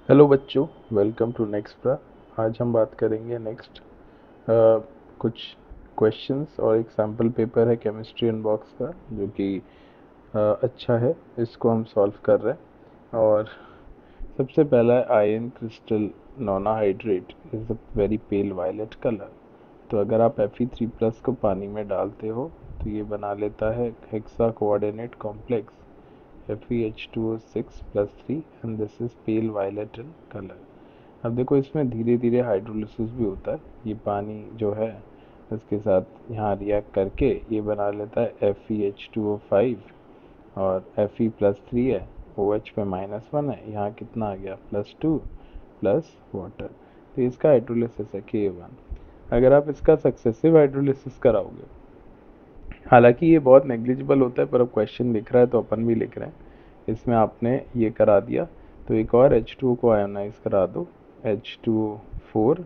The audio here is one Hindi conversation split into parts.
हेलो बच्चों, वेलकम टू नेक्स्ट प्रा। आज हम बात करेंगे नेक्स्ट कुछ क्वेश्चंस और एक सैम्पल पेपर है केमिस्ट्री अनबॉक्स का, जो कि अच्छा है। इसको हम सॉल्व कर रहे हैं। और सबसे पहला है iron crystal nonahydrate is a very pale violet colour. तो अगर आप Fe3+ को पानी में डालते हो तो ये बना लेता है hexa coordinate complex FeH2O6+3 and this is pale violet in colour. अब देखो, इसमें धीरे धीरे हाइड्रोलिसिस भी होता है। ये पानी जो है इसके साथ यहाँ रिएक्ट करके ये बना लेता है FeH2O5 और Fe+3 है, OH पे -1 है, यहाँ कितना आ गया +2 प्लस वाटर। तो इसका हाइड्रोलिसिस है K1। अगर आप इसका सक्सेसिव हाइड्रोलिसिस कराओगे, हालांकि ये बहुत नेग्लिजिबल होता है, पर अब क्वेश्चन लिख रहा है तो अपन भी लिख रहे हैं। इसमें आपने ये करा दिया तो एक और H2O को आयोनाइज करा दो, H2O4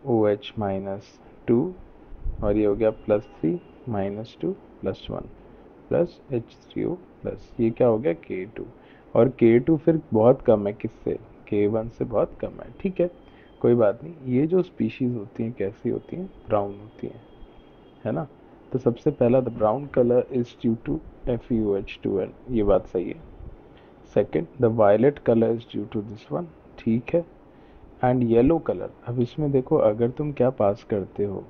OH-2 और ये हो गया +3 -2 +1 प्लस H3O प्लस, ये क्या हो गया K2। और K2 फिर बहुत कम है किससे, K1 से बहुत कम है। ठीक है, कोई बात नहीं। ये जो स्पीशीज होती हैं कैसी होती हैं, ब्राउन होती हैं, है ना। तो सबसे पहला the brown colour is due to FeOH2n, ये बात सही है। Second, the violet colour is due to this one, ठीक है। एंड येलो कलर, अब इसमें देखो, अगर तुम क्या पास करते हो,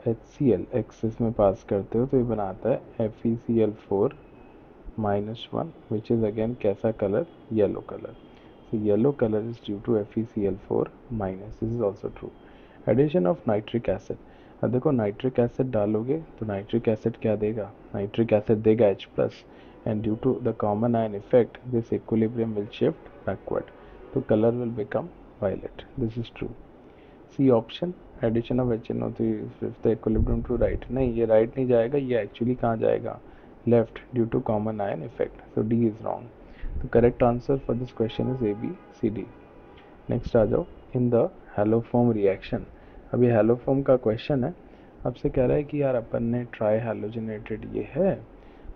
HCl एक्सेस में पास करते हो तो ये बनाता है FeCl4-1 विच इज अगेन कैसा colour, yellow colour. So yellow color is due to FeCl4-, this is also true. Addition of nitric acid, अब देखो नाइट्रिक एसिड डालोगे तो नाइट्रिक एसिड क्या देगा, नाइट्रिक एसिड देगा H+, and due to the common ion effect this equilibrium will shift backward, तो colour will become violet, this is true. C option, addition of HNO3 shift the equilibrium to right, नहीं ये राइट नहीं जाएगा, ये एक्चुअली कहाँ जाएगा, left, due to common ion effect, so D is wrong. तो correct answer for this question is ABCD। Next आ जाओ, इन द हैलोफॉर्म रिएक्शन। अब ये हैलोफॉर्म का क्वेश्चन है, आपसे कह रहा है कि यार अपन ने ट्राई हैलोजनेटेड ये है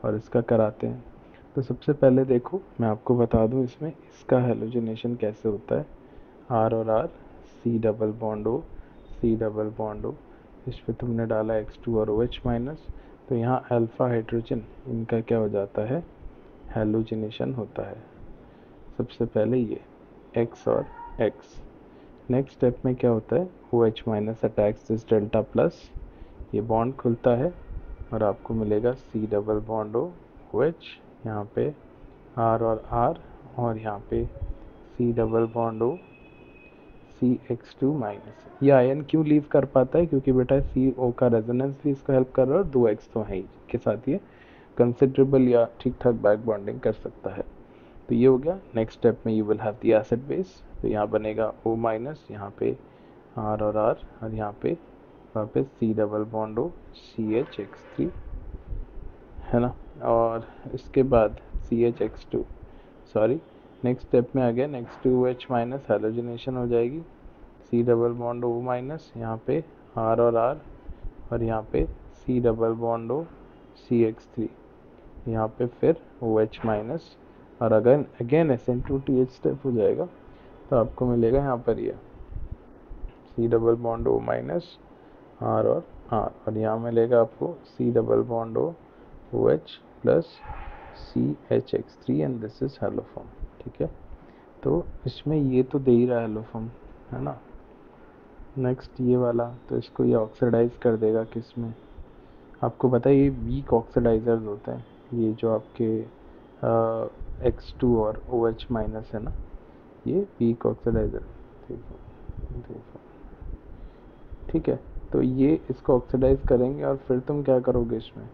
और इसका कराते हैं। तो सबसे पहले देखो, मैं आपको बता दूं इसमें इसका हैलोजनेशन कैसे होता है। R और R, C double bond O, C double bond O, इस पर तुमने डाला X2 और OH-, तो यहाँ अल्फा हाइड्रोजन इनका क्या हो जाता है, हैलोजनेशन होता है। सबसे पहले ये X और X। नेक्स्ट स्टेप में क्या होता है, OH- attacks this delta plus, ये बॉन्ड खुलता है और आपको मिलेगा C double bond O OH, यहाँ पे R और R, और यहाँ पे C double bond O CH2-। ये आयन क्यों लीव कर पाता है, क्योंकि बेटा CO का रेजोनेंस भी इसको हेल्प कर रहा है और 2X तो है ही के साथ ये कंसिडरेबल या ठीक ठाक बैक बॉन्डिंग कर सकता है। तो ये हो गया। नेक्स्ट स्टेप में you will have the acid base, तो यहाँ बनेगा O-, यहाँ पे R और R, और यहाँ पे वापस C double bond O CH(X3), है ना। और इसके बाद CH(X2), सॉरी, नेक्स्ट स्टेप में आ गया X2OH- हैलोजनेशन हो जाएगी, C डबल बॉन्ड O-, यहाँ पे R और R, और यहाँ पे C double bond O CH3, यहाँ पे फिर OH-, और अगर अगेन SN2TH स्टेप हो जाएगा तो आपको मिलेगा यहाँ पर ये C double bond O-, R और R, और यहाँ मिलेगा आपको C double bond O OH plus CH(X3) and this is haloform. ठीक है, तो इसमें ये तो दे ही रहा है हैलोफॉर्म, है ना। नेक्स्ट ये वाला, तो इसको ये ऑक्सीडाइज कर देगा किस में, आपको पता है ये वीक ऑक्सीडाइजर्स होते हैं, ये जो आपके X2 और OH- है ना, ये वीक ऑक्सीडाइजर। ठीक है, तो ये इसको ऑक्सीडाइज करेंगे और फिर तुम क्या करोगे इसमें,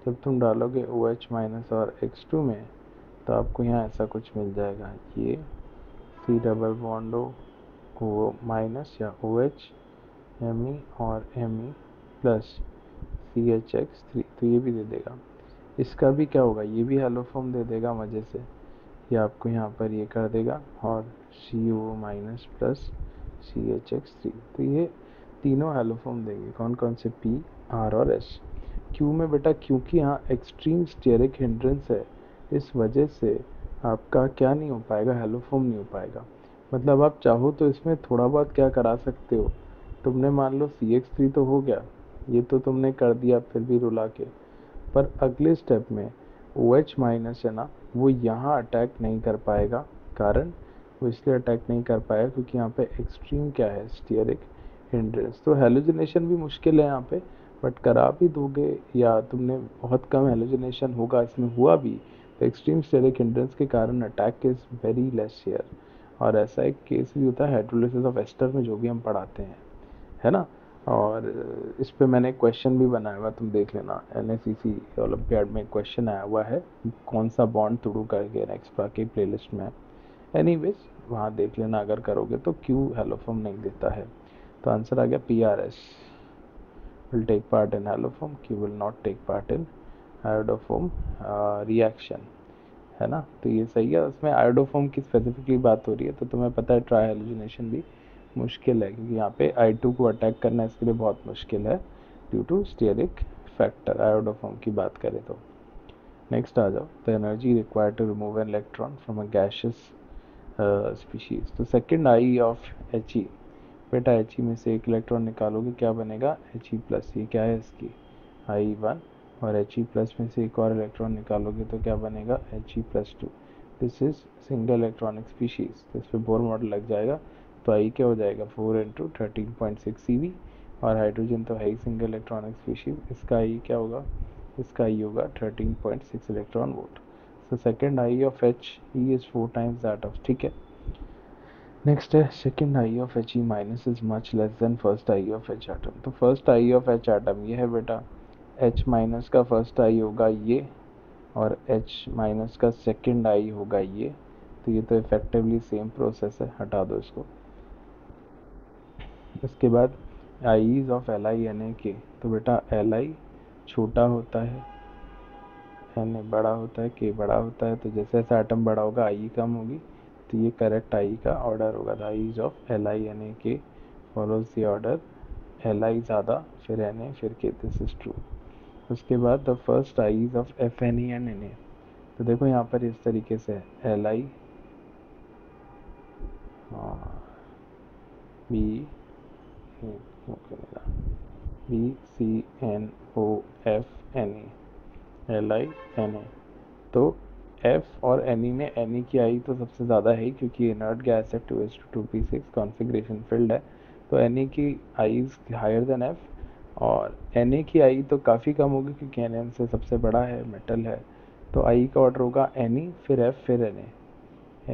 जब तुम डालोगे OH- और X2 में, तो आपको यहाँ ऐसा कुछ मिल जाएगा, ये C डबल बॉन्ड O- या OH Me और Me प्लस CH(X3), तो ये भी दे देगा। इसका भी क्या होगा, ये भी हैलोफॉर्म दे देगा मज़े से, ये आपको यहाँ पर ये कर देगा और CO- प्लस CH(X3), तो ये तीनों हैलोफॉर्म देंगे। कौन कौन से, P, R और S। Q में बेटा, क्योंकि यहाँ एक्सट्रीम स्टेरिक हिंड्रेंस है, इस वजह से आपका क्या नहीं हो पाएगा, हैलोफॉर्म नहीं हो पाएगा। मतलब आप चाहो तो इसमें थोड़ा बहुत क्या करा सकते हो, तुमने मान लो CH3 तो हो गया, ये तो तुमने कर दिया फिर भी रुला के, पर अगले स्टेप में OH माइनस है ना, वो यहाँ अटैक नहीं कर पाएगा। कारण वो इसलिए अटैक नहीं कर पाएगा क्योंकि यहाँ पे एक्सट्रीम क्या है, स्टीयरिक हिंड्रेंस। तो हेलोजिनेशन भी मुश्किल है यहाँ पे, बट करा भी दोगे या तुमने बहुत कम हेलोजिनेशन होगा, इसमें हुआ भी तो एक्सट्रीम स्टीयरिक हिंड्रेंस के कारण attack is very less here. और ऐसा एक केस भी होता है हाइड्रोलिसिस ऑफ एस्टर में, जो भी हम पढ़ाते हैं, है ना। और इस पे मैंने एक क्वेश्चन भी बनाया हुआ, तुम देख लेना, NSCC ओलंपियाड में क्वेश्चन आया हुआ है, कौन सा बॉन्ड तुड़ू करके नेक्स्ट की प्लेलिस्ट में है। एनीवेज वहाँ देख लेना अगर करोगे तो, क्यों हेलोफॉर्म नहीं देता है। तो आंसर आ गया PRS will take part in haloform, Q will not take part in iodoform reaction, है ना। तो ये सही है, उसमें आयोडोफॉर्म की स्पेसिफिकली बात हो रही है, तो तुम्हें पता है ट्राई हेलोजिनेशन भी मुश्किल है क्योंकि यहाँ पे I2 को अटैक करना इसके लिए बहुत मुश्किल है due to steric factor, iodoform की बात करें तो। नेक्स्ट आ जाओ, the energy required to remove an electron from a gaseous species. तो सेकेंड आई ऑफ He, बेटा He में से एक इलेक्ट्रॉन निकालोगे क्या बनेगा, He प्लस, ये क्या है इसकी I1, और He प्लस में से एक और इलेक्ट्रॉन निकालोगे तो क्या बनेगा, He plus 2। This is single electronic species, तो इस पर बोर मॉडल लग जाएगा। तो I क्या हो जाएगा 4 इंटू 13.6 CV, और हाइड्रोजन तो है ही सिंगल इलेक्ट्रॉनिक स्पीशीज, इसका I क्या होगा, इसका I होगा 13.6 electron volt. So second I of He is 4 times that of, ठीक है। नेक्स्ट है second I of He minus is much less than first I of H atom. तो first I of H atom ये है बेटा, H माइनस का फर्स्ट I होगा ये, और H माइनस का सेकेंड I होगा ये। तो ये तो इफेक्टिवली सेम प्रोसेस है, हटा दो इसको। इसके बाद I's ऑफ LiNa तो बेटा Li छोटा होता है, Na बड़ा होता है, K बड़ा होता है, तो जैसे जैसे एटम बड़ा होगा I कम होगी, तो ये करेक्ट I का ऑर्डर होगा। The I's of LiNa follows the order Li ज़्यादा फिर Na फिर K, दिस इज ट्रू। उसके बाद the first I's of FNE and Na। तो देखो यहाँ पर इस तरीके से है, Li B BCNOFNE LiNa। तो F और Ne में Ne की आई तो सबसे ज़्यादा है क्योंकि इनर्ट गैस है, 2s2p6 कॉन्फ़िगरेशन फील्ड है, तो Ne की I is higher than F। और Na की आई तो काफ़ी कम होगी क्योंकि Na से सबसे बड़ा है, मेटल है। तो आई का ऑर्डर होगा Ne फिर F फिर Na,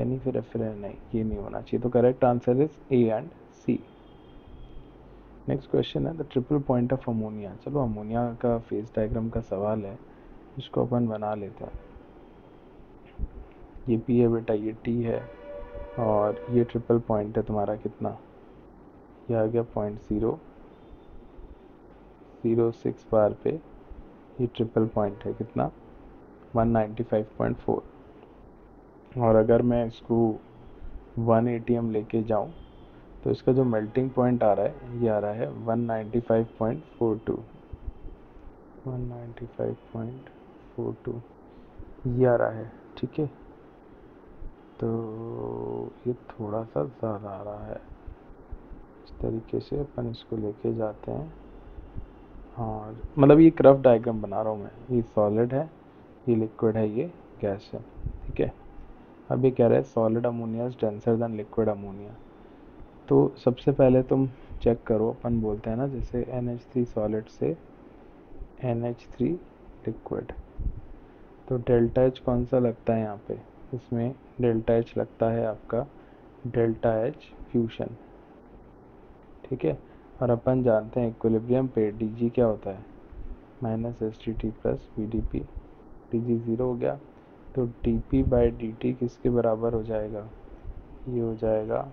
Ne फिर F फिर Na, ये नहीं होना चाहिए। तो correct answer is A and C। Next question है the triple point of ammonia. चलो अमोनिया का फेज डायग्राम का सवाल है, इसको अपन बना लेते हैं। ये P है बेटा, ये T है, और ये ट्रिपल पॉइंट है तुम्हारा कितना, ये आ गया 0.006 बार पे। ये ट्रिपल पॉइंट है कितना, 195.4। और अगर मैं इसको 1 ATM लेके जाऊँ तो इसका जो मेल्टिंग पॉइंट आ रहा है ये आ रहा है 195.42, 195.42 ये आ रहा है, ठीक है। तो ये थोड़ा सा ज़्यादा आ रहा है, इस तरीके से अपन इसको लेके जाते हैं। हाँ मतलब ये रफ डायग्राम बना रहा हूँ मैं, ये सॉलिड है, ये लिक्विड है, ये गैस है, ठीक है। अब ये कह रहा है solid ammonia is denser then liquid ammonia. तो सबसे पहले तुम चेक करो, अपन बोलते हैं ना जैसे NH3 सॉलिड से NH3 लिक्विड, तो डेल्टा H कौन सा लगता है यहाँ पे, इसमें डेल्टा H लगता है आपका डेल्टा H फ्यूशन, ठीक है। और अपन जानते हैं इक्विलिब्रियम पे Dg क्या होता है, minus STT plus VDP, Dg zero हो गया, तो dP बाई dt किसके बराबर हो जाएगा, ये हो जाएगा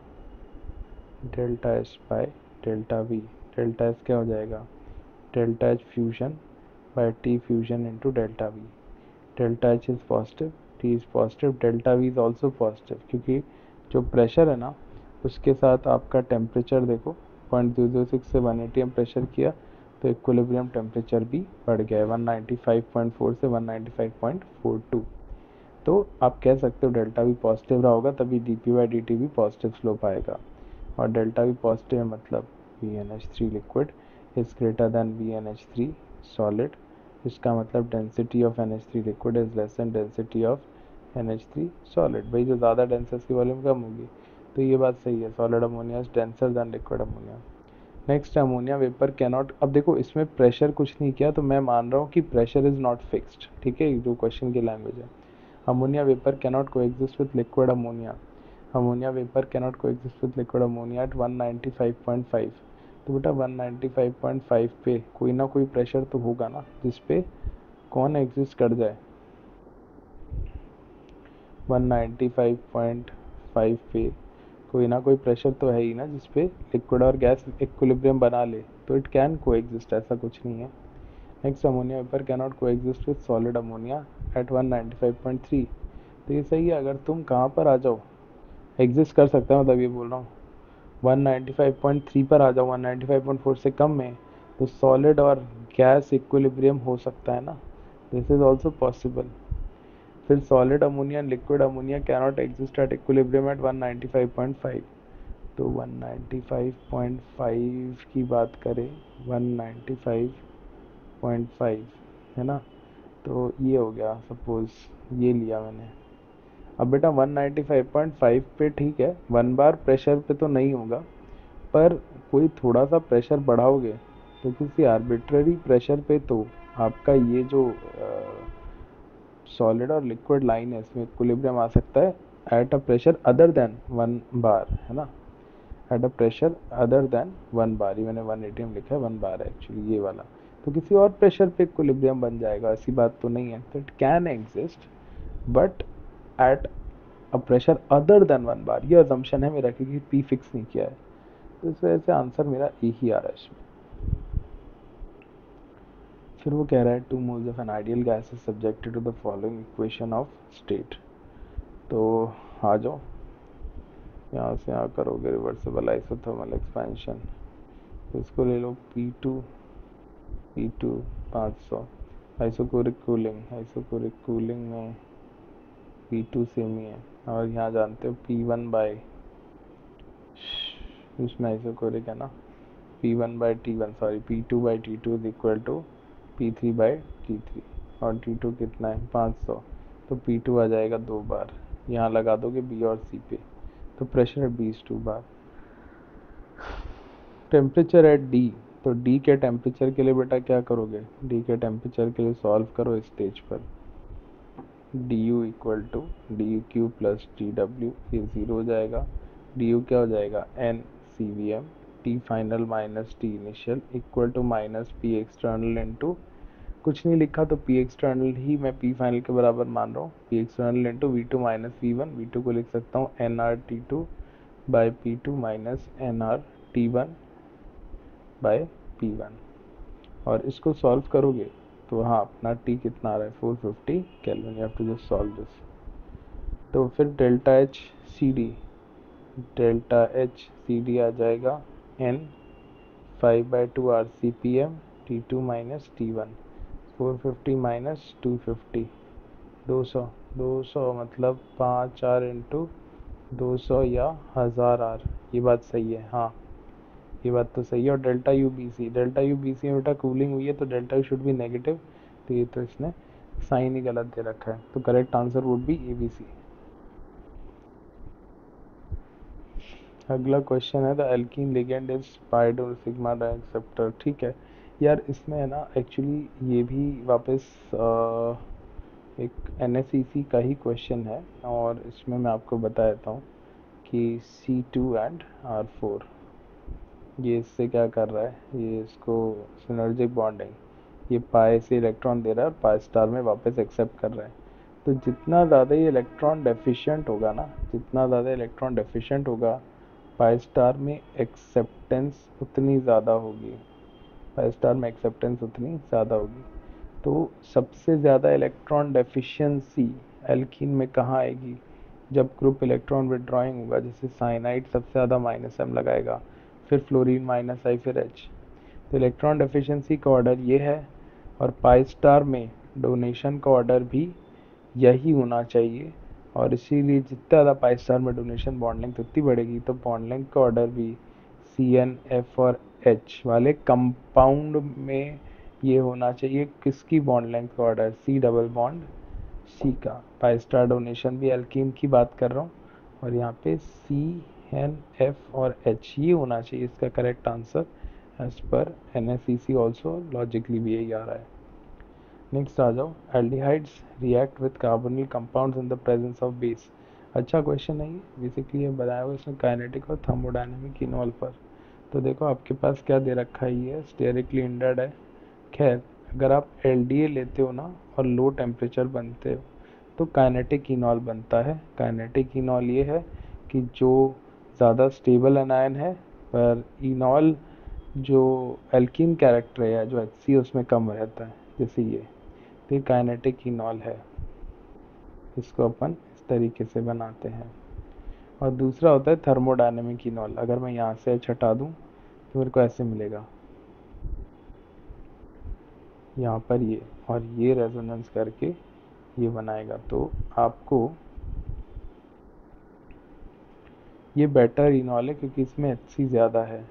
delta H by delta V। Delta S क्या हो जाएगा, delta H fusion by T fusion into delta V। Delta H is positive, T is positive, delta V is also positive, क्योंकि जो प्रेशर है ना उसके साथ आपका टेम्परेचर देखो, 0.006 से 1 ATM प्रेशर किया तो इक्विलिब्रियम टेम्परेचर भी बढ़ गया है 195.4 से 195.42। तो आप कह सकते हो डेल्टा भी पॉजिटिव रहा होगा, तभी dp/dt भी पॉजिटिव स्लोप आएगा। और डेल्टा भी पॉजिटिव है मतलब VnH3 liquid is greater than VnH3 solid. इसका मतलब density of NH3 liquid is less than density of NH3 solid. भाई जो ज़्यादा डेंस है उसकी वॉल्यूम कम होगी, तो ये बात सही है, solid ammonia is denser then liquid ammonia. Next ammonia vapour cannot, अब देखो इसमें प्रेशर कुछ नहीं किया, तो मैं मान रहा हूँ कि प्रेशर इज नॉट फिक्स्ड, ठीक है, जो क्वेश्चन की लैंग्वेज है। Ammonia vapour cannot coexist with liquid ammonia, ammonia vapour cannot coexist with liquid ammonia at 195.5। तो बेटा 195.5 पे कोई ना कोई प्रेशर तो होगा ना जिसपे कौन एग्जिस्ट कर जाए, 195.5 पे कोई ना कोई प्रेशर तो है ही ना जिसपे लिक्विड और गैस इक्विलिब्रियम बना ले, तो इट कैन कोएग्जिस्ट, ऐसा कुछ नहीं है। Next ammonia vapour cannot coexist with solid ammonia at 195.3। तो ये सही है, अगर तुम कहाँ पर आ जाओ, एग्जिस्ट कर सकता है, मतलब ये बोल रहा हूँ 195.3 पर आ जाओ, 195.4 से कम में, तो सॉलिड और गैस इक्विलिब्रियम हो सकता है ना, दिस इज ऑल्सो पॉसिबल। फिर solid ammonia and liquid ammonia cannot exist at equilibrium at 195.5। तो 195.5 की बात करें, 195.5 है ना, तो ये हो गया, सपोज ये लिया मैंने। अब बेटा 195.5 पे ठीक है, 1 बार प्रेशर पे तो नहीं होगा, पर कोई थोड़ा सा प्रेशर बढ़ाओगे तो किसी आर्बिट्ररी प्रेशर पे तो आपका ये जो सॉलिड और लिक्विड लाइन है इसमें इक्विलिब्रियम आ सकता है at a pressure other than 1 बार, है ना, at a pressure other than 1 बार। ये मैंने 180 में लिखा है, 1 बार है एक्चुअली ये वाला, तो किसी और प्रेशर पे इक्विलिब्रियम बन जाएगा, ऐसी बात तो नहीं है। तो it can exist but at a pressure other than 1 बार, ये अजम्पशन है मेरा, क्योंकि पी फिक्स नहीं किया है, तो इस वजह से आंसर मेरा ए ही आ रहा है इसमें। फिर वो कह रहा है 2 moles of an ideal gas is subjected to the following equation of state. तो आ जाओ, यहाँ से यहाँ करोगे रिवर्सिबल आइसोथर्मल एक्सपेंशन, तो इसको ले लो P2 500, आइसोकोरिक कूलिंग में P2 सेम ही है, और यहाँ जानते हो P1 बाई, इसमें आइसोकोरिक है ना, P1/T1 sorry P2/T2 is equal to P3/T3, और T2 कितना है 500, तो P2 आ जाएगा 2 बार, यहाँ लगा दोगे B और C पे, तो प्रेशर है 22 बार। टेम्परेचर एट D, तो D के टेम्परेचर के लिए बेटा क्या करोगे, D के टेम्परेचर के लिए सॉल्व करो स्टेज पर, du equal to DQ plus DW, ये 0 हो जाएगा, du क्या हो जाएगा N CVM, T final minus T initial equal to minus P external into, कुछ नहीं लिखा तो P एक्सटर्नल ही मैं P फाइनल के बराबर मान रहा हूँ, P external into V2 minus V1, V2 को लिख सकता हूँ nRT2 by P2 minus nRT1 bye P1, और इसको सॉल्व करोगे तो हाँ अपना T कितना आ रहा है 450 kelvin, you have to just solve this. तो फिर डेल्टा एच सी डी आ जाएगा N 5/2 RCPM T2 minus T1, 450 minus 250, 200 मतलब 5 R इंटू 200 या 1000 R, ये बात सही है, हाँ ये बात तो सही है। और डेल्टा यू बी सी में बेटा कूलिंग हुई है, तो डेल्टा यू शुड भी नेगेटिव, तो ये तो इसने साइन ही गलत दे रखा है, तो correct answer would be ABC। अगला क्वेश्चन है the alkene ligand is pido sigma diacceptor, ठीक है यार, इसमें है ना एक्चुअली ये भी वापस एक NSEC का ही क्वेश्चन है, और इसमें मैं आपको बता देता हूँ कि C2 एंड R4, ये इससे क्या कर रहा है, ये इसको सिनर्जिक बॉन्डिंग, ये पाई से इलेक्ट्रॉन दे रहा है और पाई स्टार में वापस एक्सेप्ट कर रहा है, तो जितना ज़्यादा ये इलेक्ट्रॉन डेफिशिएंट होगा ना, जितना ज़्यादा इलेक्ट्रॉन डेफिशिएंट होगा पाई स्टार में एक्सेप्टेंस उतनी ज़्यादा होगी, पाई स्टार में एक्सेप्टेंस उतनी ज़्यादा होगी। तो सबसे ज़्यादा इलेक्ट्रॉन डेफिशिएंसी एल्कीन में कहाँ आएगी, जब ग्रुप इलेक्ट्रॉन विड्रॉइंग होगा, जैसे साइनाइड सबसे ज़्यादा -M लगाएगा, फिर फ्लोरीन -I फिर H, तो इलेक्ट्रॉन डेफिशिएंसी का ऑर्डर ये है, और पाई स्टार में डोनेशन का ऑर्डर भी यही होना चाहिए। और इसीलिए जितना ज़्यादा पाई स्टार में डोनेशन बॉन्ड लेंथ उतनी बढ़ेगी, तो बॉन्ड लेंथ का ऑर्डर भी CN F और H वाले कंपाउंड में ये होना चाहिए। किसकी बॉन्ड लेंथ का order? C double bond C का। पाई स्टार डोनेशन भी एल्कीन की बात कर रहा हूँ, और यहाँ पे CN F और H ये होना चाहिए इसका correct answer as per NaCC also, logically भी यही आ रहा है। नेक्स्ट आ जाओ, aldehydes react with carbonyl compounds in the presence of base. अच्छा क्वेश्चन है ये, बेसिकली ये बताया हुआ इसमें काइनेटिक और थर्मोडायनेमिक इनॉल पर। तो देखो आपके पास क्या दे रखा है, ये स्टेरिकली हिंडर्ड है। खैर, अगर आप LDA लेते हो ना और लो टेम्परेचर बनते हो तो काइनेटिक इनॉल बनता है। काइनेटिक इनॉल ये है कि जो ज़्यादा स्टेबल एनायन है, पर इनॉल जो एल्कीन कैरेक्टर है या जो HC उसमें कम रहता है, जैसे ये काइनेटिक इनॉल है। इसको अपन इस तरीके से बनाते हैं। और दूसरा होता है थर्मोडायनेमिक इनॉल। अगर मैं यहाँ से H हटा दूँ तो मेरे को ऐसे मिलेगा, यहाँ पर ये, और ये रेजोनेंस करके ये बनाएगा। तो आपको ये बेटर इनॉल है क्योंकि इसमें HC ज़्यादा है।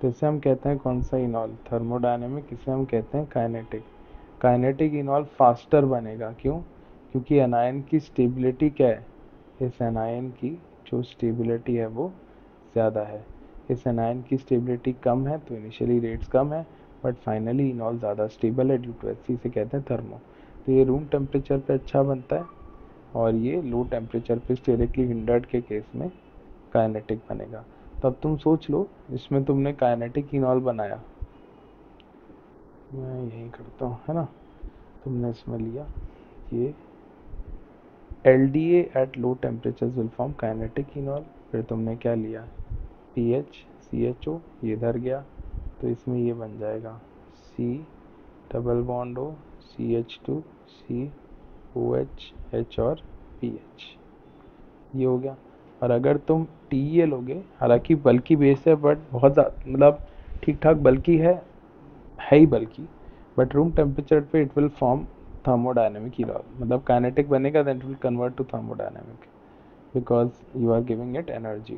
तो इसे हम कहते हैं कौन सा इनॉल? थर्मोडायनेमिक। इसे हम कहते हैं काइनेटिक। काइनेटिक इनॉल फास्टर बनेगा, क्यों? क्योंकि एनायन की स्टेबिलिटी क्या है? इस एनायन की जो स्टेबिलिटी है वो ज़्यादा है। इस एनायन की स्टेबिलिटी कम है तो इनिशियली रेट्स कम है, बट फाइनली इनॉल ज़्यादा स्टेबल है ड्यू टू HC, से कहते हैं थर्मो। तो ये रूम टेम्परेचर पे अच्छा बनता है, और ये लो टेम्परेचर पे स्टेरिकली हिंडर्ड के केस में काइनेटिक बनेगा। तो अब तुम सोच लो, इसमें तुमने काइनेटिक इनॉल बनाया, मैं यही करता हूँ, है ना। तुमने इसमें लिया ये LDA at low temperature will form kinetic इनॉल। फिर तुमने क्या लिया? PH CHO, ये इधर गया, तो इसमें ये बन जाएगा C double bond O CH2 COH H और PH, ये हो गया। और अगर तुम TeA लोगे, हालांकि बल्कि बेस है बट बहुत ज़्यादा, मतलब ठीक ठाक बल्कि है ही बल्कि, बट रूम टेम्परेचर पे it will form thermodynamic enol, मतलब काइनेटिक बनेगा, then it will convert to thermodynamic because you are giving it energy.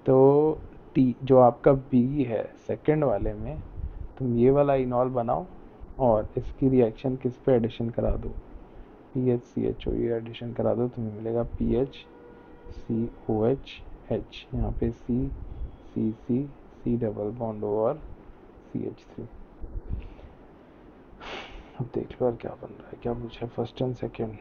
तो टी जो आपका बी है सेकंड वाले में, तुम ये वाला इनॉल बनाओ और इसकी रिएक्शन किस पे एडिशन करा दो? PHCHO, ये एडिशन करा दो, तुम्हें मिलेगा PHCOH, यहाँ पे C डबल बॉन्ड O और CH3। अब देख लो यार क्या बन रहा है, क्या पूछा फर्स्ट एंड सेकेंड?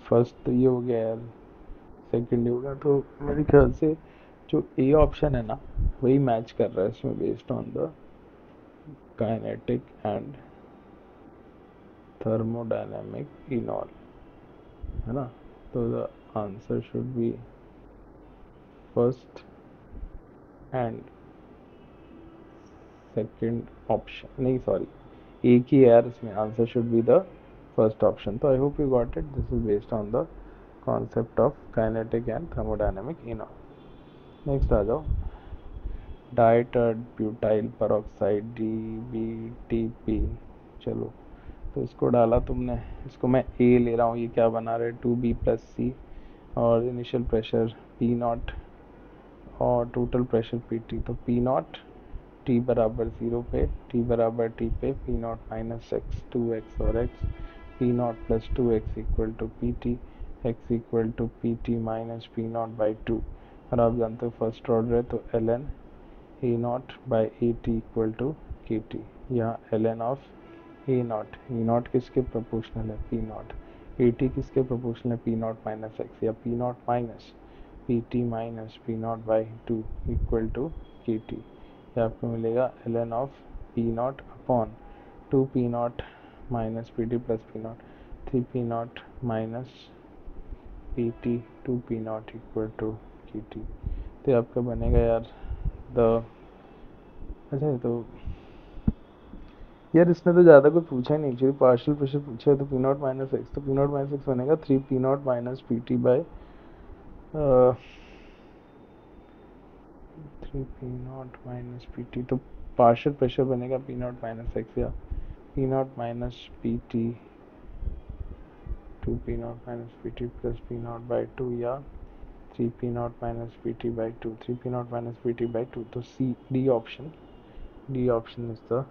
फर्स्ट तो ये हो गया यार, सेकंड ये हो गया, तो मेरे ख्याल से जो ए ऑप्शन है ना वही मैच कर रहा है इसमें, based on the kinetic and thermodynamic enol, है ना। तो the answer should be first and second option, नहीं सॉरी, एक ही है यार इसमें, answer should be the first option. तो I hope you got it, this is based on the concept of kinetic and thermodynamic enol. Next आ जाओ, डाइटर ब्यूटाइल परऑक्साइड DBTP। चलो, तो इसको डाला तुमने, इसको मैं ए ले रहा हूँ, ये क्या बना रहे? 2B+C, और इनिशियल प्रेशर P0 और टोटल प्रेशर PT। तो P0 T बराबर 0 पे, T बराबर T पे P0 - X 2X और X, P0 + 2X equal to PT, X equal to PT minus P0/2। और आप जानते हो फर्स्ट ऑर्डर है तो ln A0/AT equal to KT। यहाँ ln ऑफ A0 किसके प्रोपोर्शनल है? P0। AT किसके प्रोपोर्शनल है? P0 - X, या P0 - PT minus P0/2 equal to KT। ये आपको मिलेगा ln of P0 upon 2P0 minus PT plus P0, 3P0 minus PT 2P0 equal to KT। तो आपका बनेगा यार द, अच्छा तो यार इसने तो ज़्यादा कुछ पूछा ही नहीं, एक्चुअली पार्शियल प्रेशर पूछा है, तो पी नॉट माइनस एक्स, तो पी नॉट माइनस एक्स बनेगा 3 p0 minus P T by 3 p0 minus P T, तो पार्शियल प्रेशर बनेगा पी नॉट माइनस एक्स या P not minus P T 2 p0 minus P T plus P not by 2 या 3 p0 minus P T by 2, 3 p0 minus P T by 2, तो C D option is the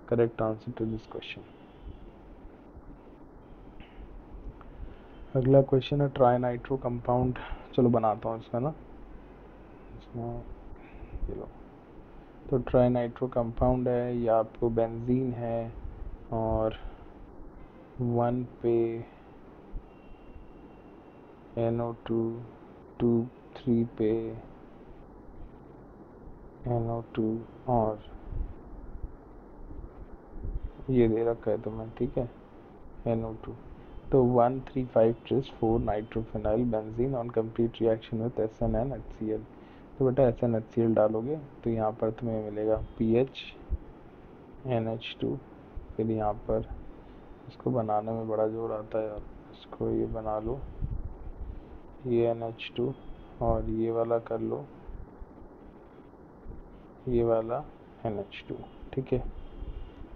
correct answer to this question. अगला क्वेश्चन है ट्राई नाइट्रो कंपाउंड, चलो बनाता हूँ इसका ना, इसमें ये लो, तो ट्राई नाइट्रो कंपाउंड है, या आपको बेंजीन है, और 1 पे NO2, 3 पे NO2, और ये दे रखा है तुम्हें, ठीक है, NO2, तो 1 3 5 4 nitrophenyl benzene on complete reaction with SnNHCl, तो बेटा SnHCl डालोगे तो यहाँ पर तुम्हें मिलेगा PH NH2, फिर यहाँ पर इसको बनाने में बड़ा जोर आता है यार, इसको ये बना लो, ये NH2, और ये वाला कर लो, ये वाला NH2, ठीक है।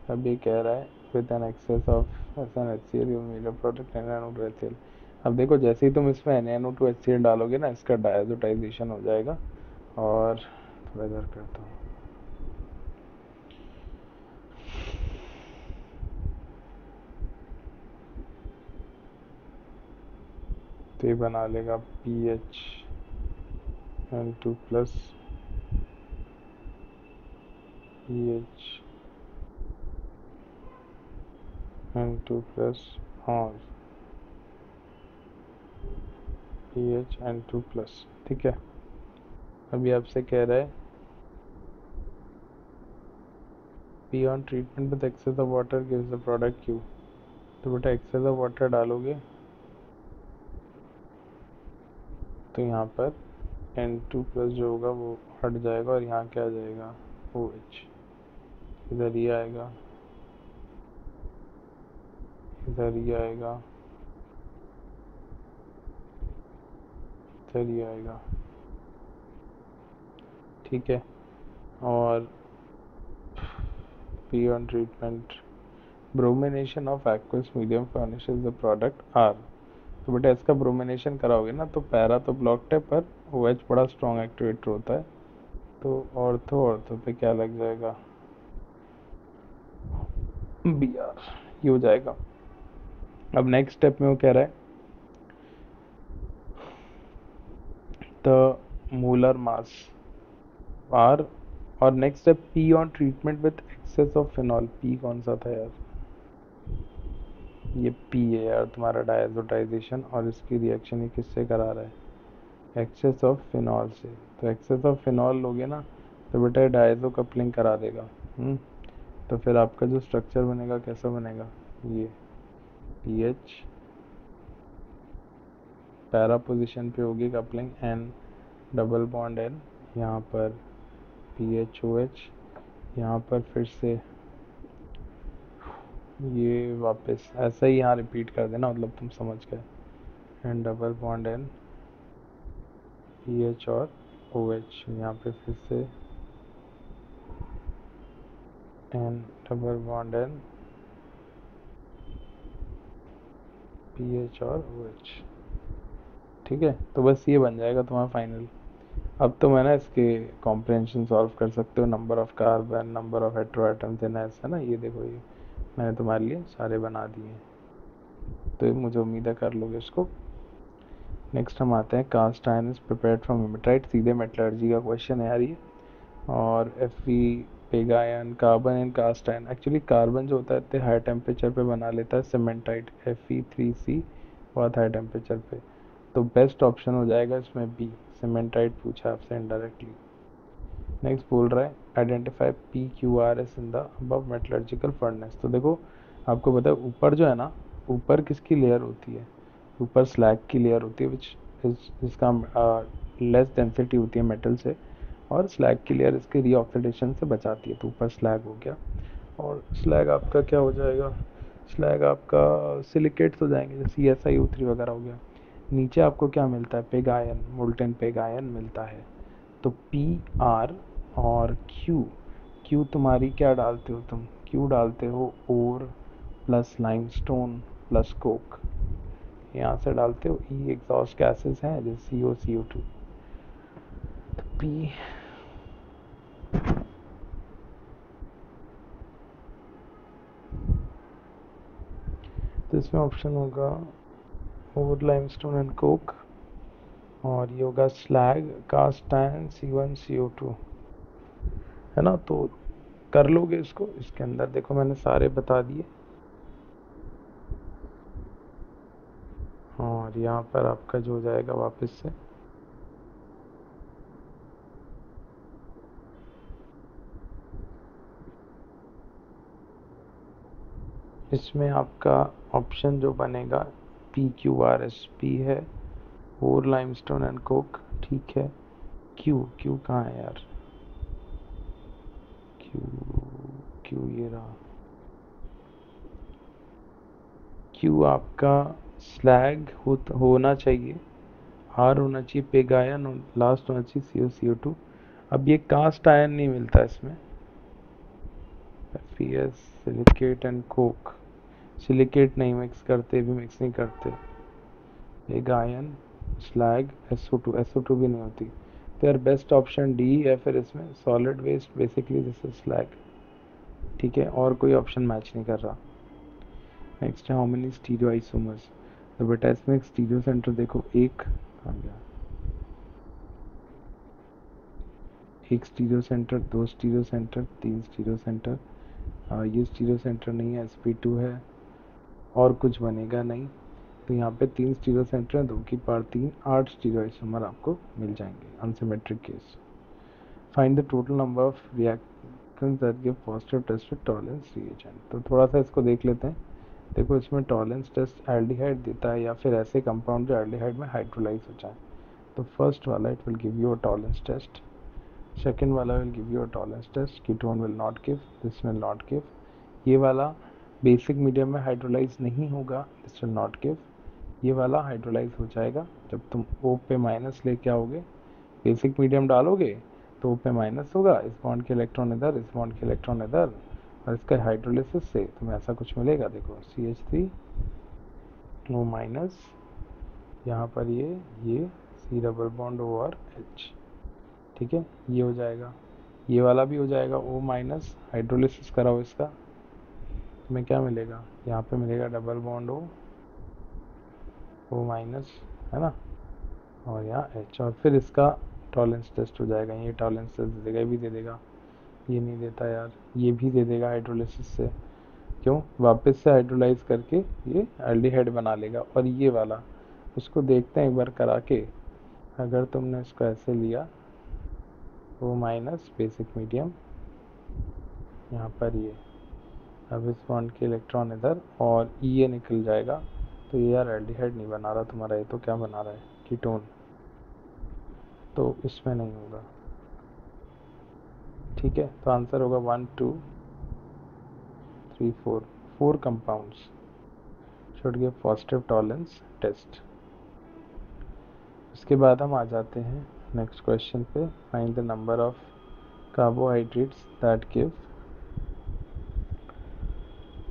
अब ये कह रहा है with an excess of SnHCl you made a product NaNO2HCl। अब देखो जैसे ही तुम इसमें NaNO2HCl डालोगे ना, इसका डायजोटाइजेशन हो जाएगा, और थोड़ा इधर करता हूँ, तो ये बना लेगा PH N2 plus PH N2 plus और PH N2 प्लस, ठीक है। अभी आपसे कह रहा है P on treatment with excess of water gives the product Q, तो बेटा excess of water डालोगे तो यहाँ पर N2 प्लस जो होगा वो हट जाएगा, और यहाँ क्या आ जाएगा OH, इधर ये आएगा, इधर ये आएगा, इधर ये आएगा, ठीक है। और P on treatment bromination of aqueous medium furnishes the product R, तो बेटा इसका ब्रोमिनेशन कराओगे ना तो पैरा तो ब्लॉक्ड है, पर OH बड़ा स्ट्रॉन्ग एक्टिवेटर होता है, तो ऑर्थो पे क्या लग जाएगा BR, ये हो जाएगा। अब नेक्स्ट स्टेप में वो कह रहा है द मोलर मास R, और next step P on treatment with access of phenol, P कौन सा था यार, ये P है यार तुम्हारा डायजोटाइजेशन, और इसकी रिएक्शन ये किससे करा रहा है, एक्सेस ऑफ फिनॉल से, तो एक्सेस ऑफ फिनॉल लोगे ना तो बेटा डायजो कपलिंग करा देगा। तो फिर आपका जो स्ट्रक्चर बनेगा कैसा बनेगा, ये PH पैरा पोजीशन पे होगी coupling, N double bond N, यहाँ पर PHOH, यहाँ पर फिर से ये वापस ऐसा ही यहाँ रिपीट कर देना, मतलब तुम समझ गए, N double bond N PH और OH, यहाँ पे फिर से N double bond N PH और OH, ठीक है। तो बस ये बन जाएगा तुम्हारा फाइनल। अब तो मैं ना इसके कॉम्प्रिहेंशन सॉल्व कर सकते हो, number of carbon, number of hetero atoms in S, है ना, ये देखो ये मैंने तुम्हारे लिए सारे बना दिए हैं, तो मुझे उम्मीद है कर लोगे इसको। नेक्स्ट हम आते हैं cast iron is prepared from hematite, सीधे मेटलर्जी का क्वेश्चन है यार ये, और Fe pig iron, carbon in cast iron, actually carbon जो होता है इतने हाई टेम्परेचर पे बना लेता है सीमेंटाइट, Fe3C बहुत हाई टेम्परेचर पे, तो बेस्ट ऑप्शन हो जाएगा इसमें बी, सीमेंटाइट पूछा आपसे इनडायरेक्टली। नेक्स्ट बोल रहा है identify PQRS in the above metallurgical furnace, तो देखो आपको पता है ऊपर जो है ना, ऊपर किसकी लेयर होती है, ऊपर स्लैग की लेयर होती है, विच जिसका लेस डेंसिटी होती है मेटल से, और स्लैग की लेयर इसके रीऑक्सीडेशन से बचाती है, तो ऊपर स्लैग हो गया, और स्लैग आपका क्या हो जाएगा, स्लैग आपका सिलिकेट्स हो जाएंगे, जैसे SiO3 वगैरह हो गया। नीचे आपको क्या मिलता है, pig ion, molten pig ion मिलता है। तो PR और क्यू तुम्हारी क्या डालते हो तुम, क्यू डालते हो ओर प्लस लाइमस्टोन प्लस कोक, यहाँ से डालते हो। ई एग्जॉस्ट गैसेस हैं जैसे CO2। तो पी, तो इसमें ऑप्शन होगा ओर लाइमस्टोन एंड कोक, और ये होगा स्लैग कास्ट आयरन C1CO2, है ना। तो कर लोगे इसको, इसके अंदर देखो मैंने सारे बता दिए। और यहाँ पर आपका जो हो जाएगा वापस से, इसमें आपका ऑप्शन जो बनेगा PQRSP है, और लाइमस्टोन एंड कोक, ठीक है। क्यू, क्यू कहाँ है यार, क्यू, क्यू ये रहा। क्यू आपका स्लैग होना चाहिए, आर होना चाहिए पिग आयन, और लास्ट होना चाहिए CO2। अब ये कास्ट आयन नहीं मिलता इसमें, FeS silicate and Coke, silicate नहीं मिक्स करते, भी मिक्स नहीं करते। पिग आयन, स्लैग, SO2 भी नहीं होती। तो यार बेस्ट ऑप्शन डी है फिर इसमें, solid waste basically this is slag, ठीक है, और कोई ऑप्शन मैच नहीं कर रहा। नेक्स्ट है हाउ मेनी स्टीरियो आइसोमर्स। तो बेटा इसमें एक स्टीरियो सेंटर देखो, एक आ गया, एक स्टीरियो सेंटर, दो स्टीरियो सेंटर, तीन स्टीरियो सेंटर। ये स्टीरियो सेंटर नहीं है, sp2 है, और कुछ बनेगा नहीं। तो यहाँ पे तीन स्टीरियो सेंटर है, 2 की पावर 3, 8 स्टीरियो आइसोमर आपको मिल जाएंगे unsymmetric case. Find the total number of reactants that give positive test with Tollens reagent. तो थोड़ा सा इसको देख लेते हैं। देखो इसमें टॉलरेंस टेस्ट एल्डिहाइड देता है या फिर ऐसे कंपाउंड जो एल्डिहाइड में हाइड्रोलाइज हो जाए। तो फर्स्ट वाला it will give you a tolerance test, second वाला will give you a tolerance test, ketone will not give, this will not give. ये वाला बेसिक मीडियम में हाइड्रोलाइज नहीं होगा, दिस विल नॉट गिव। ये वाला हाइड्रोलाइज हो जाएगा जब तुम O पे माइनस लेके आओगे, बेसिक मीडियम डालोगे तो O पे माइनस होगा, इस बॉन्ड के इलेक्ट्रॉन इधर, इस बॉन्ड के इलेक्ट्रॉन इधर, और इसका हाइड्रोलिसिस से तुम्हें ऐसा कुछ मिलेगा। देखो CH3 O माइनस, यहाँ पर ये C डबल बॉन्ड O और H, ठीक है, ये हो जाएगा। ये वाला भी हो जाएगा O माइनस, हाइड्रोलिसिस कराओ इसका, तुम्हें क्या मिलेगा, यहाँ पे मिलेगा डबल बॉन्ड O माइनस, है ना, और यहाँ H, और फिर इसका टॉलरेंस टेस्ट हो जाएगा। ये टॉलरेंस टेस्ट दे देगा, ये भी दे देगा, ये नहीं देता यार, ये भी दे देगा हाइड्रोलिसिस से, क्यों, वापस से हाइड्रोलाइज करके ये एल्डिहाइड बना लेगा। और ये वाला उसको देखते हैं एक बार करा के, अगर तुमने इसको ऐसे लिया O माइनस बेसिक मीडियम, यहाँ पर ये, अब इस बॉन्ड के इलेक्ट्रॉन इधर, और ये निकल जाएगा। तो ये यार एल्डिहाइड नहीं बना रहा तुम्हारा, ये तो क्या बना रहा है, कीटोन, तो इसमें नहीं होगा, ठीक है। तो आंसर होगा 1 2 3 4, 4 compounds should give positive tolerance test. उसके बाद हम आ जाते हैं नेक्स्ट क्वेश्चन पे, find the number of carbohydrates that give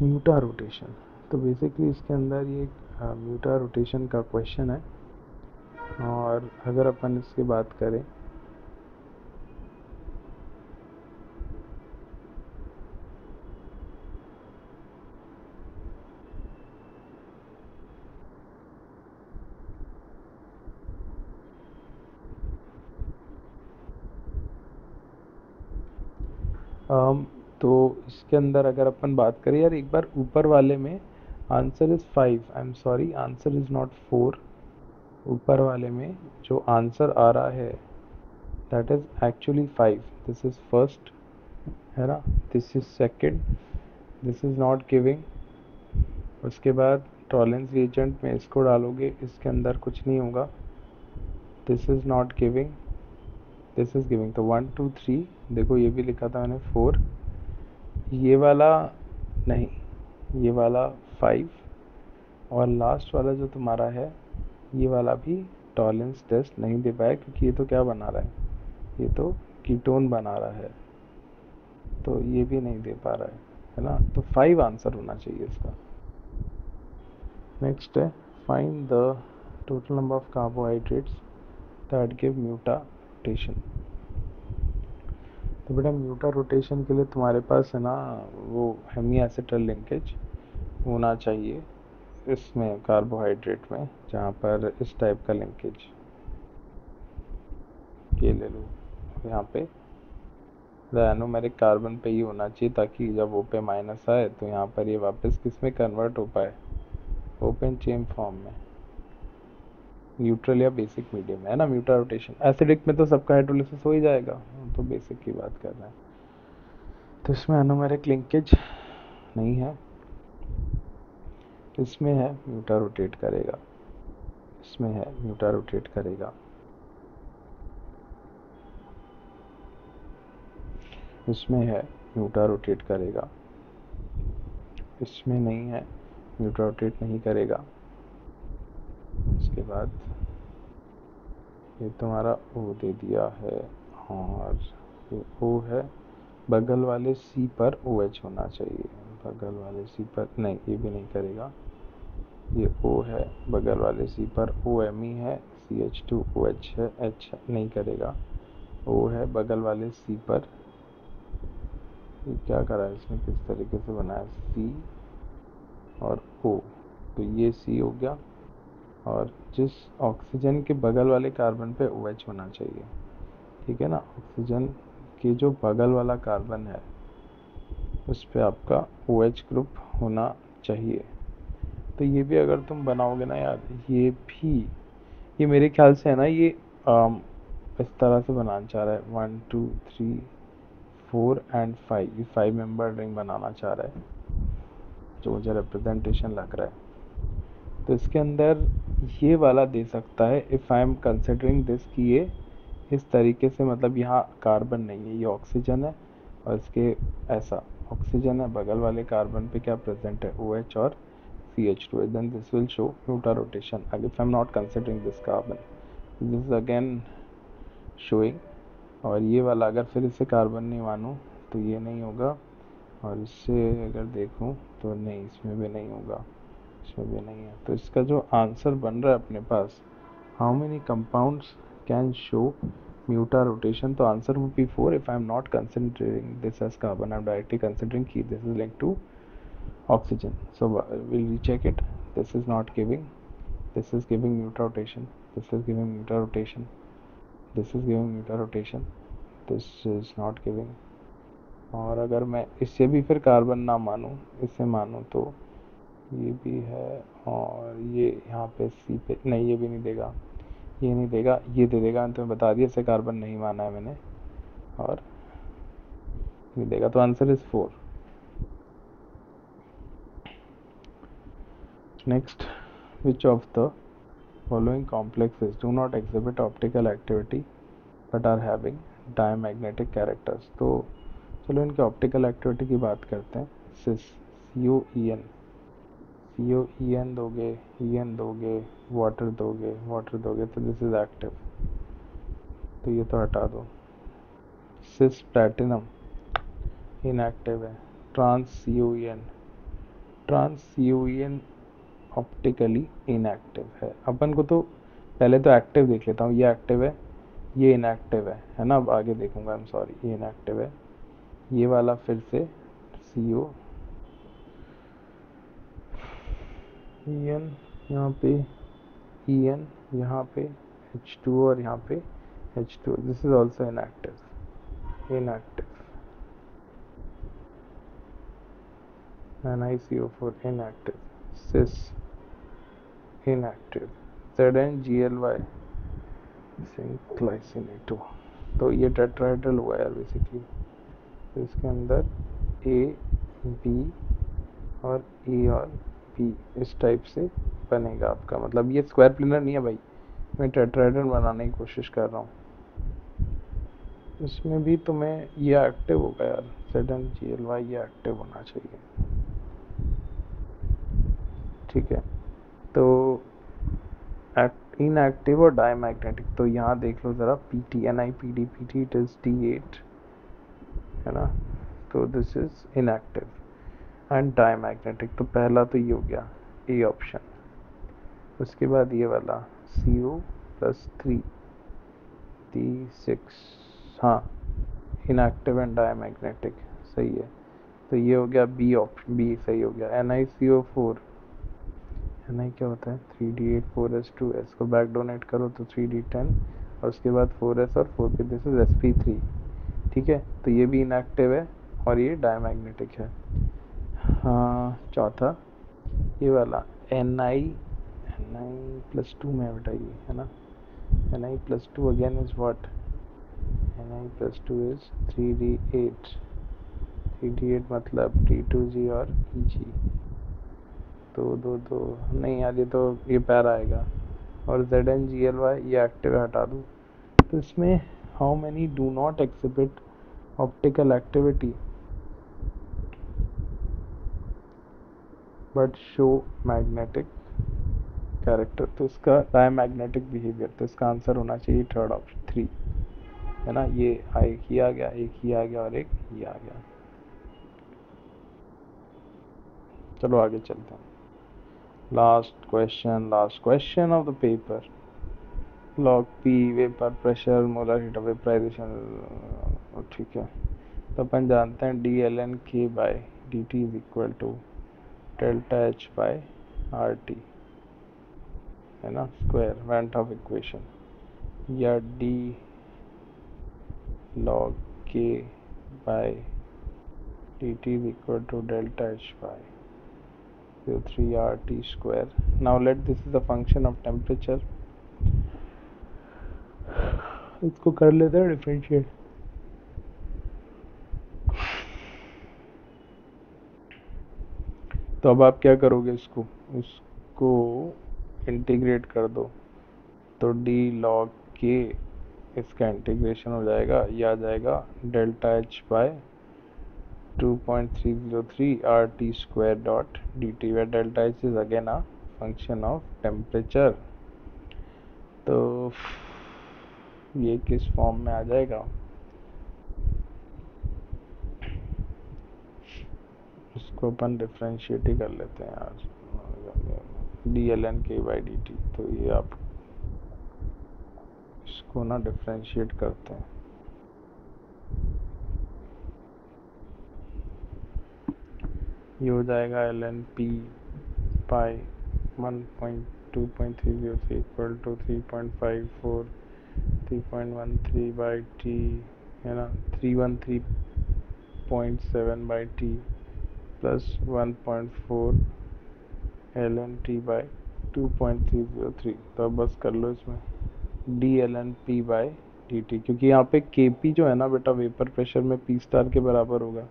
mutarotation. तो बेसिकली इसके अंदर ये म्यूटा रोटेशन का क्वेश्चन है। और अगर अपन इसकी बात करें, तो इसके अंदर अगर अपन बात करें यार, एक बार ऊपर वाले में answer is 5, I am sorry answer is not 4। ऊपर वाले में जो आंसर आ रहा है that is actually 5, this is first, है ना, this is second, this is not giving. उसके बाद टॉलरेंस रिएजेंट में इसको डालोगे, इसके अंदर कुछ नहीं होगा, this is not giving, this is giving. तो 1 2 3, देखो ये भी लिखा था मैंने 4, ये वाला नहीं, ये वाला 5, और लास्ट वाला जो तुम्हारा है ये वाला भी टॉलरेंस टेस्ट नहीं दे पाया, क्योंकि ये तो क्या बना रहा है, ये तो कीटोन बना रहा है, तो ये भी नहीं दे पा रहा है ना। तो 5 आंसर होना चाहिए इसका। नेक्स्ट है, find the total number of carbohydrates that give mutarotation. तो बेटा म्यूटा रोटेशन के लिए तुम्हारे पास है ना वो हेमी एसिटल लिंकेज होना चाहिए इसमें, कार्बोहाइड्रेट में, जहाँ पर इस टाइप का लिंकेज, ये ले लो यहाँ पे एनोमेरिक कार्बन पे ही होना चाहिए, ताकि जब O पे माइनस आए तो यहाँ पर ये वापस किस में कन्वर्ट हो पाए, ओपन चेन फॉर्म में, न्यूट्रल या बेसिक मीडियम में, है ना म्यूटा रोटेशन। एसिडिक में तो सबका हाइड्रोलिसिस हो ही जाएगा, हम तो बेसिक की बात कर रहे हैं। तो इसमें एनोमेरिक लिंकेज नहीं है, इसमें है म्यूटा रोटेट करेगा, इसमें है म्यूटा रोटेट करेगा, इसमें है म्यूटा रोटेट करेगा, इसमें नहीं है म्यूटा रोटेट नहीं करेगा। उसके बाद ये तुम्हारा O दे दिया है, और ये O है, बगल वाले C पर OH होना चाहिए, बगल वाले C पर नहीं, ये भी नहीं करेगा। ये O है, बगल वाले C पर OMe है, CH2OH है, H नहीं करेगा। O है, बगल वाले C पर, ये क्या करा है इसमें, किस तरीके से बनाया, C और O, तो ये C हो गया, और जिस ऑक्सीजन के बगल वाले कार्बन पे OH होना चाहिए, ठीक है ना, ऑक्सीजन के जो बगल वाला कार्बन है उस पे आपका OH ग्रुप होना चाहिए। तो ये भी अगर तुम बनाओगे ना यार, ये भी, ये मेरे ख्याल से है ना, ये इस तरह से बनाना चाह रहा है, 1 2 3 4 एंड 5, ये 5 मेंबर रिंग बनाना चाह रहा है, जो मुझे रिप्रेजेंटेशन लग रहा है। तो इसके अंदर ये वाला दे सकता है, if I am considering this, कि ये इस तरीके से, मतलब यहाँ कार्बन नहीं है, ये ऑक्सीजन है, और इसके ऐसा ऑक्सीजन है, बगल वाले कार्बन पे क्या प्रेजेंट है, OH और CH2, then this will show muta rotation. If I'm not considering this carbon, this is again showing, और ये वाला अगर फिर इसे कार्बन नहीं मानूँ तो ये नहीं होगा, और इससे अगर देखूँ तो नहीं, इसमें भी नहीं होगा, इसमें भी नहीं है। तो इसका जो आंसर बन रहा है अपने पास, how many compounds can show mutarotation, तो answer would be 4 if I am not considering this as carbon, I am directly considering कि this is linked to oxygen. So we'll recheck it. This is not giving, this is giving muta rotation, this is giving muta rotation, this is giving muta rotation, this is not giving। और अगर मैं इससे भी फिर कार्बन ना मानूँ, इससे मानूँ, तो ये भी है, और ये यहाँ पे C पे नहीं, ये भी नहीं देगा, ये नहीं देगा, ये दे देगा, तो मैं बता दिया इसे कार्बन नहीं माना है मैंने, और नहीं देगा, तो answer is 4। Next, which of the following complexes do not exhibit optical activity but are having diamagnetic characters। तो चलो इनके ऑप्टिकल एक्टिविटी की बात करते हैं। सिस, CO दोगे, EN दोगे, वाटर दोगे, तो दिस इज एक्टिव, तो ये तो हटा दो। सिस प्लैटिनम इनएक्टिव है। ट्रांस COEN ऑप्टिकली इनएक्टिव है। अपन को तो पहले तो एक्टिव देख लेता हूँ, ये एक्टिव है, ये इनएक्टिव है ना, अब आगे देखूंगा, आई एम सॉरी, ये इनएक्टिव है, ये वाला फिर से CO EN, यहाँ पे EN, यहाँ पे H2 और यहाँ पे H2, this is also inactive, NiCO4 inactive, cis inactive, ZnGLY zinc glycinate। तो ये टेट्राहेड्रल हुआ यार बेसिकली, तो इसके अंदर A, B और E और B इस टाइप से बनेगा आपका, मतलब ये स्क्वायर प्लेनर नहीं है भाई, मैं टेट्राहेड्रल बनाने की कोशिश कर रहा हूँ। इसमें भी तुम्हें ये एक्टिव होगा यार, ZnGly ये एक्टिव होना चाहिए, ठीक है। तो इनएक्टिव और डायमैग्नेटिक, तो यहाँ देख लो ज़रा PT NiPd it is D8 है ना, तो this is inactive and diamagnetic. तो पहला तो ये हो गया ए ऑप्शन, उसके बाद ये वाला CO+3 D6, हाँ इनएक्टिव एंड डायमैग्नेटिक सही है। तो ये हो गया बी ऑप्शन, बी सही हो गया। NiCO4, Ni क्या होता है 3D8 4s2, को बैक डोनेट करो तो 3D10 और उसके बाद 4s और 4p, दिस इज sp3, ठीक है। तो ये भी इनएक्टिव है और ये डायमैग्नेटिक है। हाँ चौथा ये वाला Ni+2 में बताइए है ना, Ni+2 again is what, Ni+2 is 3D8, 3D8 मतलब D2G और EG, दो नहीं यार, ये तो ये पैर आएगा। और ZnGly ये एक्टिव हटा दूँ, तो इसमें how many do not exhibit optical activity but show magnetic character, तो इसका डायमैग्नेटिक बिहेवियर, तो इसका आंसर होना चाहिए थर्ड ऑप्शन 3 है ना। ये एक ही आ गया, एक ही आ गया और एक ये आ गया। चलो आगे चलते हैं। Last question of the paper, log P vapour pressure, molar heat of vaporisation, ठीक है। तो अपन जानते हैं dln/k/dt is equal to delta H/RT है ना, स्क्वायर वेंट ऑफ इक्वेशन, या d log k/dt is equal to delta H/3RT square. Now let this is a function of temperature, इसको कर लेते हैं डिफरेंशिएट। तो अब आप क्या करोगे, इसको इंटीग्रेट कर दो, तो d log k इसका इंटीग्रेशन हो जाएगा, ये आ जाएगा delta H/2.303 RT square dot dt, where delta H is again a function of temperature। तो ये किस फॉर्म में आ जाएगा, इसको अपन डिफरेंशिएट ही कर लेते हैं आज, dln/k/dt। तो ये आप इसको ना डिफरेंशिएट करते हैं, ये हो जाएगा ln p pi 1.2.303 equal to 3.13 by T है ना, 313.7 by T plus 1.4 ln t by 2.303। तो अब बस कर लो इसमें dln p बाई dt, क्योंकि यहाँ पे kp जो है ना बेटा वेपर प्रेशर में p स्टार के बराबर होगा,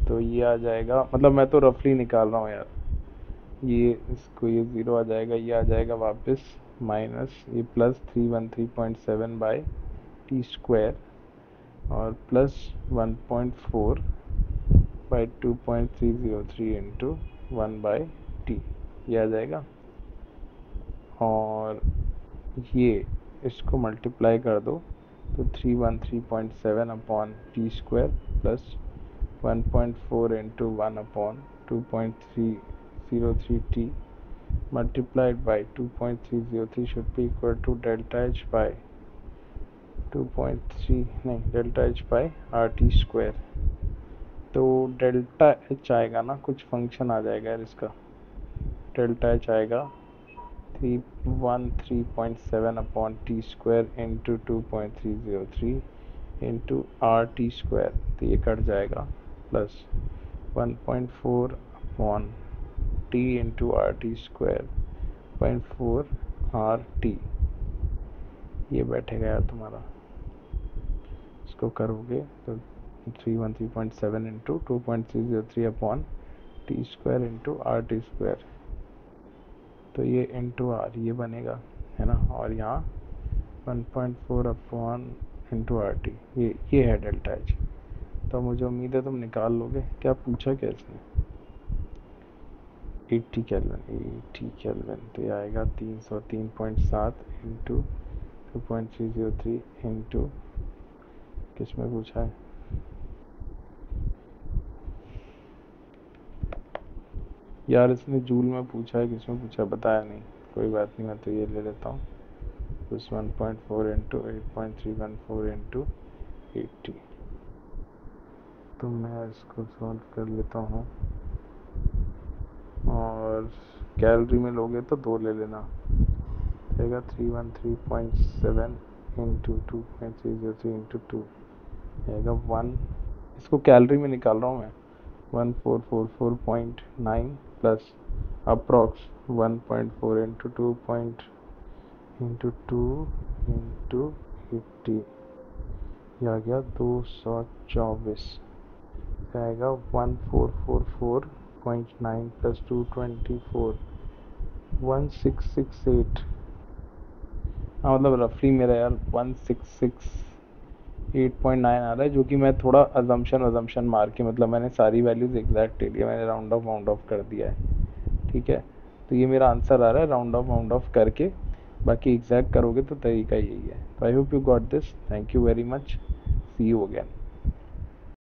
तो ये आ जाएगा, मतलब मैं तो रफली निकाल रहा हूँ यार, ये इसको ये ज़ीरो आ जाएगा, ये आ जाएगा वापस माइनस ये प्लस 313.7 बाई टी स्क्वायर और plus 1.4 by 2.303 into 1 by T, ये आ जाएगा। और ये इसको मल्टीप्लाई कर दो तो 313.7 upon T square plus 1.4 into 1 upon 2.303 t multiplied by 2.303 should be equal to delta H by 2.3 नहीं delta H by RT square। तो डेल्टा H आएगा ना, कुछ फंक्शन आ जाएगा यार इसका, डेल्टा H आएगा 313.7 upon T square into 2.303 into RT square, तो ये कट जाएगा plus 1.4 upon t into RT square 0.4 RT, ये बैठेगा यार तुम्हारा, इसको करोगे तो 313.7 into 2.303 upon T square into RT square, तो ये इंटू R ये बनेगा है ना, और यहाँ 1.4 अपॉन इंटू RT, ये है डेल्टा H। तो मुझे उम्मीद है तुम निकाल लोगे। क्या पूछा क्या इसने? 80 केल्विन तो ये आएगा 303.7 इंटू 2.303 इंटू किस में पूछा है? यार इसने जूल में पूछा है, किस में पूछा है बताया नहीं। कोई बात नहीं, मैं तो ये ले लेता हूँ। Plus 1.4 into 8.314 into 80। तो मैं इसको सॉल्व कर लेता हूँ, और कैलोरी में लोगे तो 2 ले लेना। जाएगा 313.7 इंटू 2.303 इंटू 2 जाएगा 1। इसको कैलोरी में निकाल रहा हूँ मैं। 1444.9 plus approx 1.4 into 2 into 2 into 80, ये आ गया 224। आएगा 1444.9 प्लस 224 1668। हाँ मतलब रफली मेरा यार 1668.9 आ रहा है, जो कि मैं थोड़ा अजम्पशन मार के, मतलब मैंने सारी वैल्यूज एग्जैक्ट ले लिया, मैंने राउंड ऑफ कर दिया है। ठीक है, तो ये मेरा आंसर आ रहा है राउंड ऑफ करके। बाकी एग्जैक्ट करोगे तो तरीका यही है। तो I hope you got this. Thank you very much. See you again.